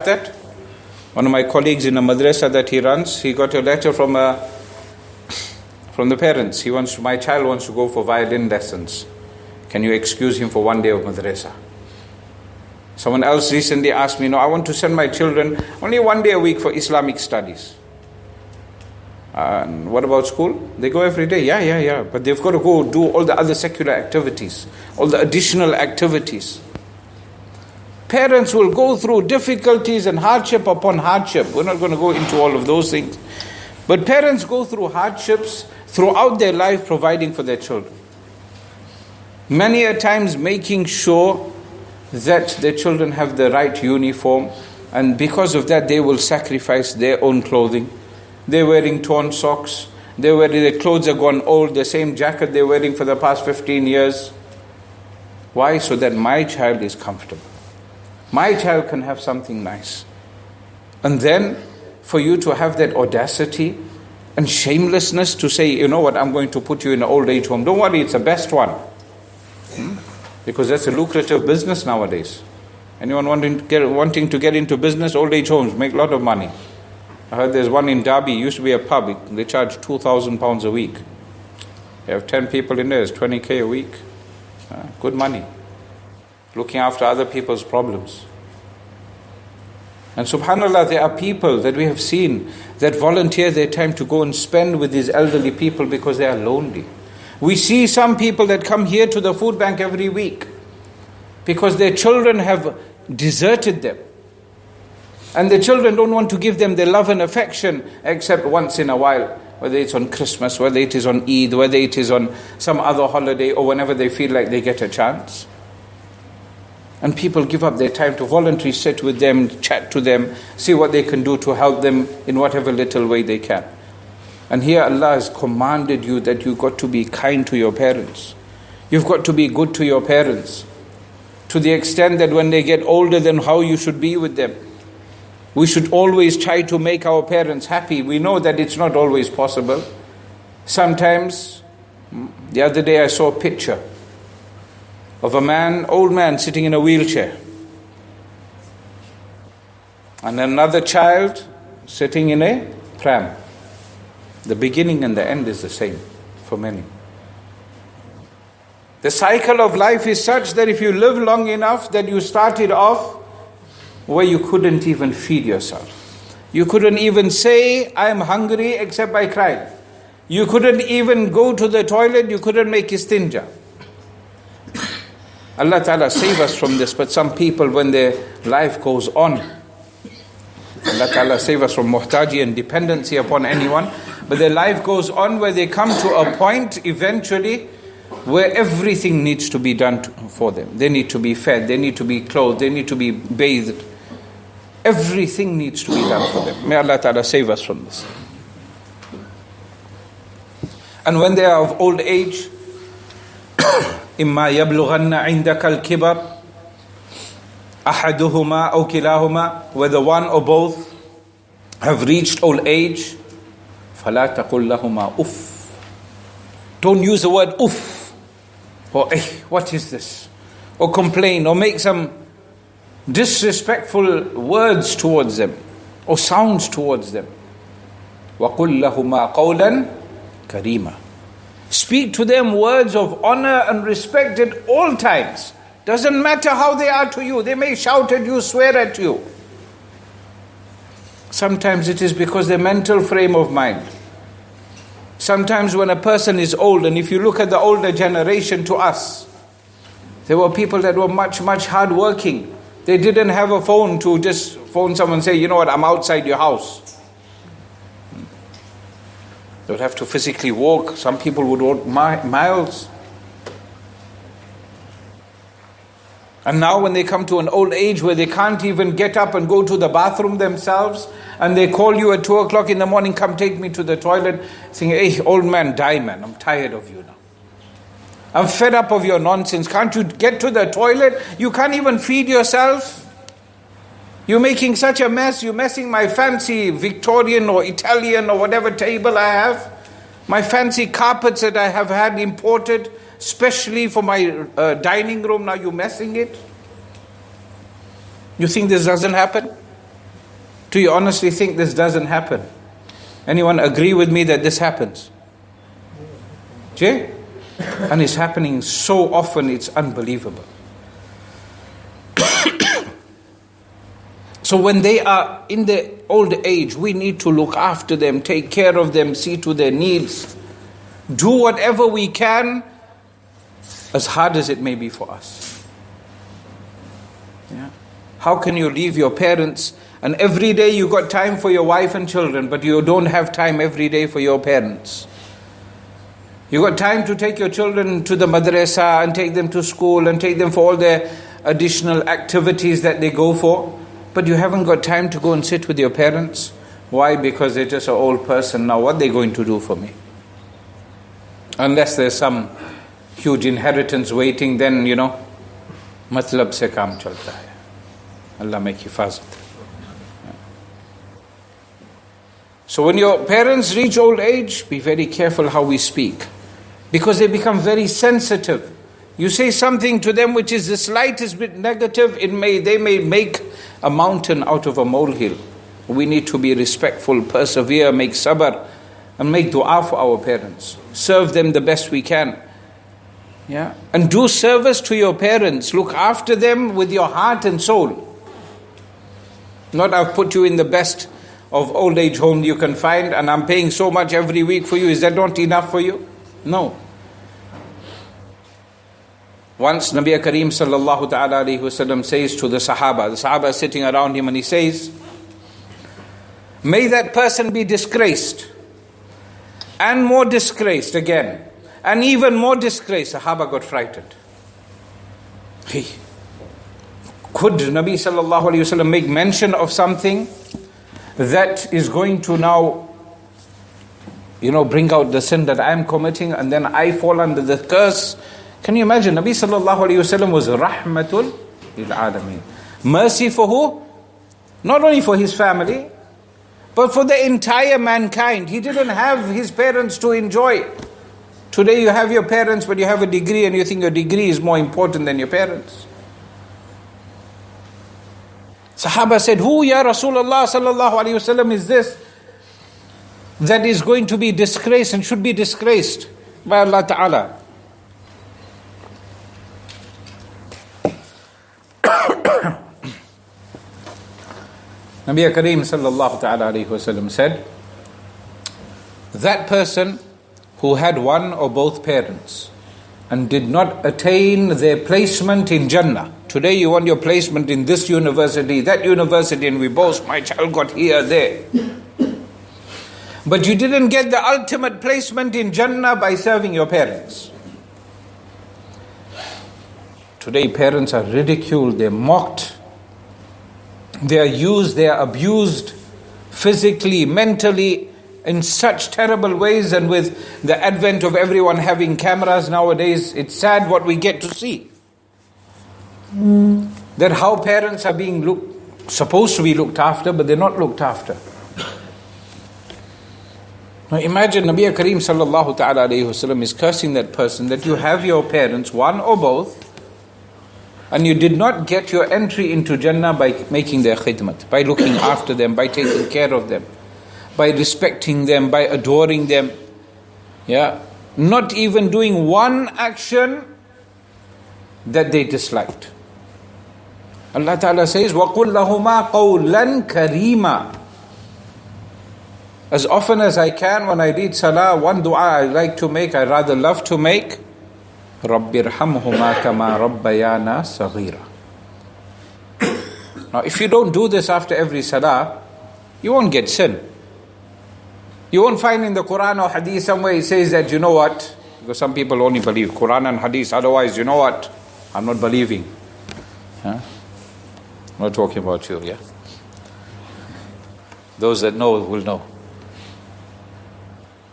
that one of my colleagues in a madrasa that he runs, he got a letter from the parents. My child wants to go for violin lessons. Can you excuse him for one day of madrasa? Someone else recently asked me, no, I want to send my children only one day a week for Islamic studies. And what about school? They go every day. Yeah. But they've got to go do all the other secular activities, all the additional activities. Parents will go through difficulties and hardship upon hardship. We're not going to go into all of those things. But parents go through hardships throughout their life providing for their children. Many a times making sure that their children have the right uniform, and because of that they will sacrifice their own clothing. They're wearing torn socks. Their clothes are gone old, the same jacket they're wearing for the past 15 years. Why? So that my child is comfortable. My child can have something nice. And then for you to have that audacity and shamelessness to say, you know what, I'm going to put you in an old age home. Don't worry, it's the best one. Because that's a lucrative business nowadays. Anyone wanting to get into business, old age homes, make a lot of money. I heard there's one in Derby, used to be a pub, they charge £2,000 a week. They have 10 people in there, it's 20k a week. Good money. Looking after other people's problems. And subhanAllah, there are people that we have seen that volunteer their time to go and spend with these elderly people because they are lonely. We see some people that come here to the food bank every week because their children have deserted them. And the children don't want to give them their love and affection except once in a while, whether it's on Christmas, whether it is on Eid, whether it is on some other holiday, or whenever they feel like they get a chance. And people give up their time to voluntarily sit with them, chat to them, see what they can do to help them in whatever little way they can. And here Allah has commanded you that you've got to be kind to your parents. You've got to be good to your parents. To the extent that when they get older, then how you should be with them. We should always try to make our parents happy. We know that it's not always possible. Sometimes, the other day I saw a picture of old man sitting in a wheelchair. And another child sitting in a pram. The beginning and the end is the same for many. The cycle of life is such that if you live long enough that you started off where you couldn't even feed yourself. You couldn't even say, I am hungry except by crying. You couldn't even go to the toilet, you couldn't make istinja. Allah Ta'ala save us from this, but some people when their life goes on, Allah Ta'ala save us from muhtaji and dependency upon anyone, but their life goes on where they come to a point eventually where everything needs to be done for them. They need to be fed, they need to be clothed, they need to be bathed. Everything needs to be done for them. May Allah Ta'ala save us from this. And when they are of old age, إِمَّا يَبْلُغَنَّ عِنْدَكَ الْكِبَرِ أَحَدُهُمَا أَوْ كِلَاهُمَا, whether one or both have reached old age, فَلَا تَقُلْ لَهُمَا أُفٍّ. Don't use the word uff, or what is this? Or complain, or make some disrespectful words towards them, or sounds towards them. وَقُلْ لَهُمَا قَوْلًا كَرِيمًا. Speak to them words of honor and respect at all times. Doesn't matter how they are to you. They may shout at you, swear at you. Sometimes it is because their mental frame of mind. Sometimes when a person is old, and if you look at the older generation to us, there were people that were much, much hard working. They didn't have a phone to just phone someone and say, you know what, I'm outside your house. They would have to physically walk. Some people would walk miles. And now when they come to an old age where they can't even get up and go to the bathroom themselves, and they call you at 2 o'clock in the morning, come take me to the toilet, saying, hey, old man, die man, I'm tired of you now. I'm fed up of your nonsense. Can't you get to the toilet? You can't even feed yourself. You're making such a mess. You're messing my fancy Victorian or Italian or whatever table I have. My fancy carpets that I have had imported, especially for my dining room. Now you're messing it. You think this doesn't happen? Do you honestly think this doesn't happen? Anyone agree with me that this happens? Jay? And it's happening so often, it's unbelievable. So when they are in the old age, we need to look after them, take care of them, see to their needs. Do whatever we can, as hard as it may be for us. Yeah. How can you leave your parents and every day you got time for your wife and children, but you don't have time every day for your parents? You got time to take your children to the madrasa and take them to school and take them for all their additional activities that they go for, but you haven't got time to go and sit with your parents. Why? Because they're just an old person now. What are they going to do for me? Unless there's some huge inheritance waiting, then, matlab se kaam chalta hai. Allah make hifazat. So when your parents reach old age, be very careful how we speak, because they become very sensitive. You say something to them which is the slightest bit negative, they may make a mountain out of a molehill. We need to be respectful, persevere, make sabr, and make dua for our parents. Serve them the best we can. Yeah? And do service to your parents. Look after them with your heart and soul. Not I've put you in the best of old age home you can find and I'm paying so much every week for you. Is that not enough for you? No. Once Nabi Kareem sallallahu ta'ala alayhi wasallam says to the Sahaba is sitting around him and he says, may that person be disgraced and more disgraced again and even more disgraced. Sahaba got frightened. Could Nabi sallallahu alayhi wasallam make mention of something that is going to now, bring out the sin that I am committing and then I fall under the curse? Can you imagine? Nabi sallallahu alayhi wasallam was rahmatul lil alameen. Mercy for who? Not only for his family, but for the entire mankind. He didn't have his parents to enjoy. Today you have your parents, but you have a degree and you think your degree is more important than your parents. Sahaba said, who, Ya Rasulullah sallallahu alayhi wasallam, is this that is going to be disgraced and should be disgraced by Allah Ta'ala? Nabi Kareem sallallahu ta'ala alayhi wasallam said, that person who had one or both parents and did not attain their placement in Jannah. Today you want your placement in this university, that university, and we boast, my child got here, there. But you didn't get the ultimate placement in Jannah by serving your parents. Today parents are ridiculed, they're mocked, they are used, they are abused physically, mentally, in such terrible ways. And with the advent of everyone having cameras nowadays, it's sad what we get to see. That how parents are being supposed to be looked after, but they're not looked after. Now imagine Nabi Kareem sallallahu ta'ala alayhi wasallam is cursing that person, that you have your parents, one or both, and you did not get your entry into Jannah by making their khidmat, by looking after them, by taking care of them, by respecting them, by adoring them. Yeah, not even doing one action that they disliked. Allah Ta'ala says, وَقُلْ لَهُمَا قَوْلًا كَرِيمًا. As often as I can when I read salah, one dua I like to make, I rather love to make, رَبِّ ارْحَمْهُمَا كَمَا رَبَّيَانَا صَغِيرًا. Now if you don't do this after every salah, you won't get sin. You won't find in the Quran or Hadith somewhere it says that, you know what, because some people only believe Quran and Hadith, otherwise, you know what, I'm not believing. Huh? I'm not talking about you, yeah? Those that know will know.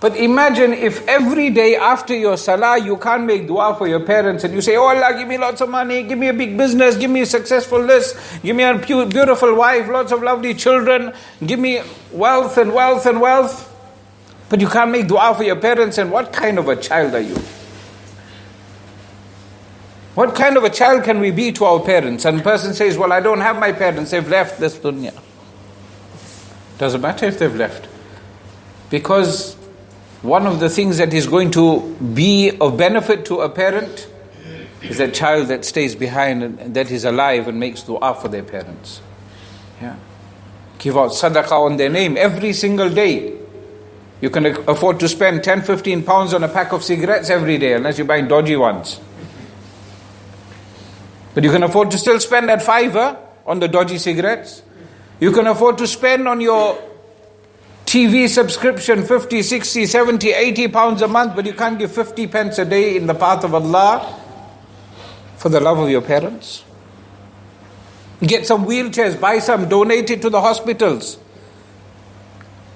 But imagine if every day after your salah you can't make dua for your parents and you say, oh Allah, give me lots of money, give me a big business, give me a successful this, give me a beautiful wife, lots of lovely children, give me wealth and wealth and wealth. But you can't make dua for your parents, and what kind of a child are you? What kind of a child can we be to our parents? And the person says, well, I don't have my parents, they've left this dunya. Doesn't matter if they've left. Because one of the things that is going to be of benefit to a parent is that child that stays behind and that is alive and makes dua for their parents. Yeah. Give out sadaqah on their name every single day. You can afford to spend 10, 15 pounds on a pack of cigarettes every day, unless you're buying dodgy ones. But you can afford to still spend that fiver on the dodgy cigarettes. You can afford to spend on your TV subscription 50, 60, 70, 80 pounds a month, but you can't give 50 pence a day in the path of Allah for the love of your parents. Get some wheelchairs, buy some, donate it to the hospitals.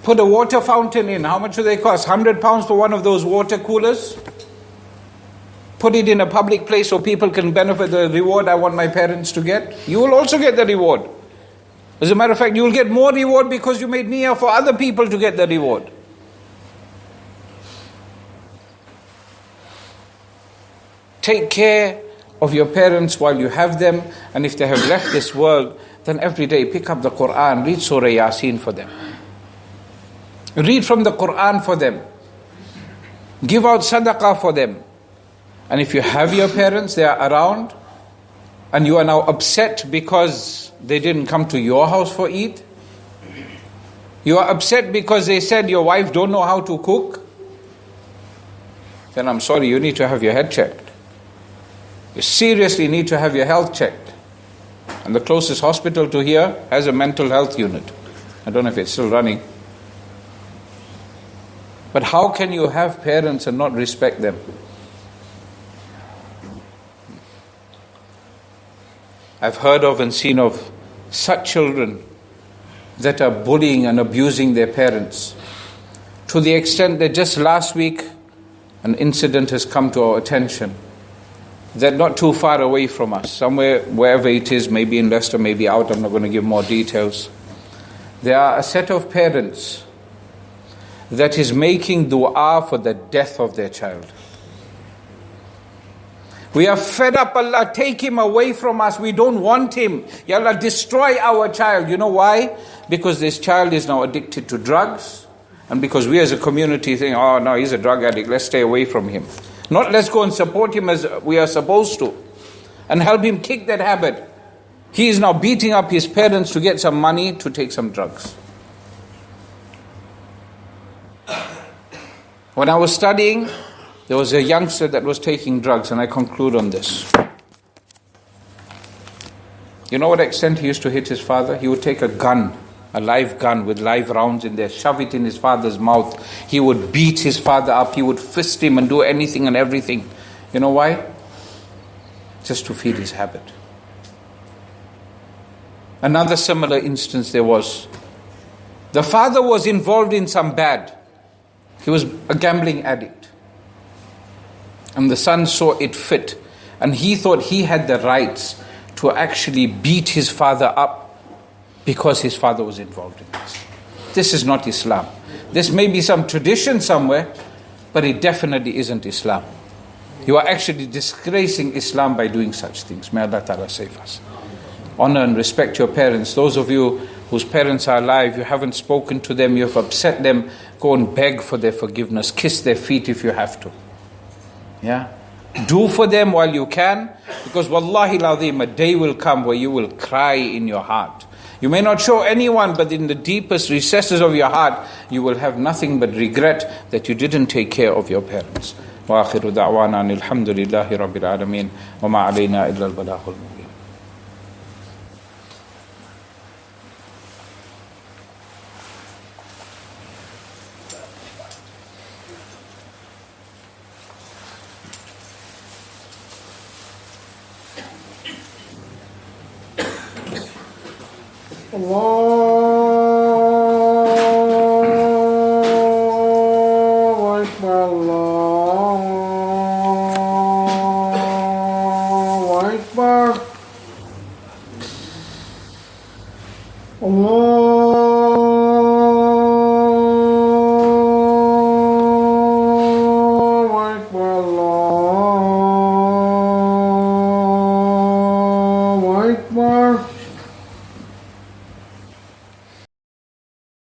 Put a water fountain in. How much do they cost? £100 for one of those water coolers? Put it in a public place so people can benefit the reward I want my parents to get. You will also get the reward. As a matter of fact, you will get more reward because you made niyyah for other people to get the reward. Take care of your parents while you have them, and if they have left this world, then every day pick up the Quran, read Surah Yasin for them. Read from the Quran for them. Give out sadaqah for them. And if you have your parents, they are around, and you are now upset because they didn't come to your house for Eid, you are upset because they said your wife don't know how to cook, then I'm sorry, you need to have your head checked. You seriously need to have your health checked. And the closest hospital to here has a mental health unit. I don't know if it's still running. But how can you have parents and not respect them? I've heard of and seen of such children that are bullying and abusing their parents, to the extent that just last week an incident has come to our attention that not too far away from us, somewhere, wherever it is, maybe in Leicester, maybe out, I'm not going to give more details, there are a set of parents that is making dua for the death of their child. We are fed up, Allah, take him away from us. We don't want him. Ya Allah, destroy our child. You know why? Because this child is now addicted to drugs, and because we as a community think, oh no, he's a drug addict, let's stay away from him. Not let's go and support him as we are supposed to, and help him kick that habit. He is now beating up his parents to get some money to take some drugs. When I was studying, there was a youngster that was taking drugs, and I conclude on this. You know what extent he used to hit his father? He would take a gun, a live gun with live rounds in there, shove it in his father's mouth. He would beat his father up, he would fist him and do anything and everything. You know why? Just to feed his habit. Another similar instance there was. The father was involved in some bad. He was a gambling addict. And the son saw it fit, and he thought he had the rights to actually beat his father up because his father was involved in this. This is not Islam. This may be some tradition somewhere, but it definitely isn't Islam. You are actually disgracing Islam by doing such things. May Allah Ta'ala save us. Honor and respect your parents. Those of you whose parents are alive, you haven't spoken to them, you have upset them, go and beg for their forgiveness. Kiss their feet if you have to. Yeah, do for them while you can, because wallahi al-azim, a day will come where you will cry in your heart. You may not show anyone, but in the deepest recesses of your heart, you will have nothing but regret that you didn't take care of your parents. Wa akhiru da'wana alhamdulillahi rabbil alameen wa ma alayna illa al-balaghul mubin. Allah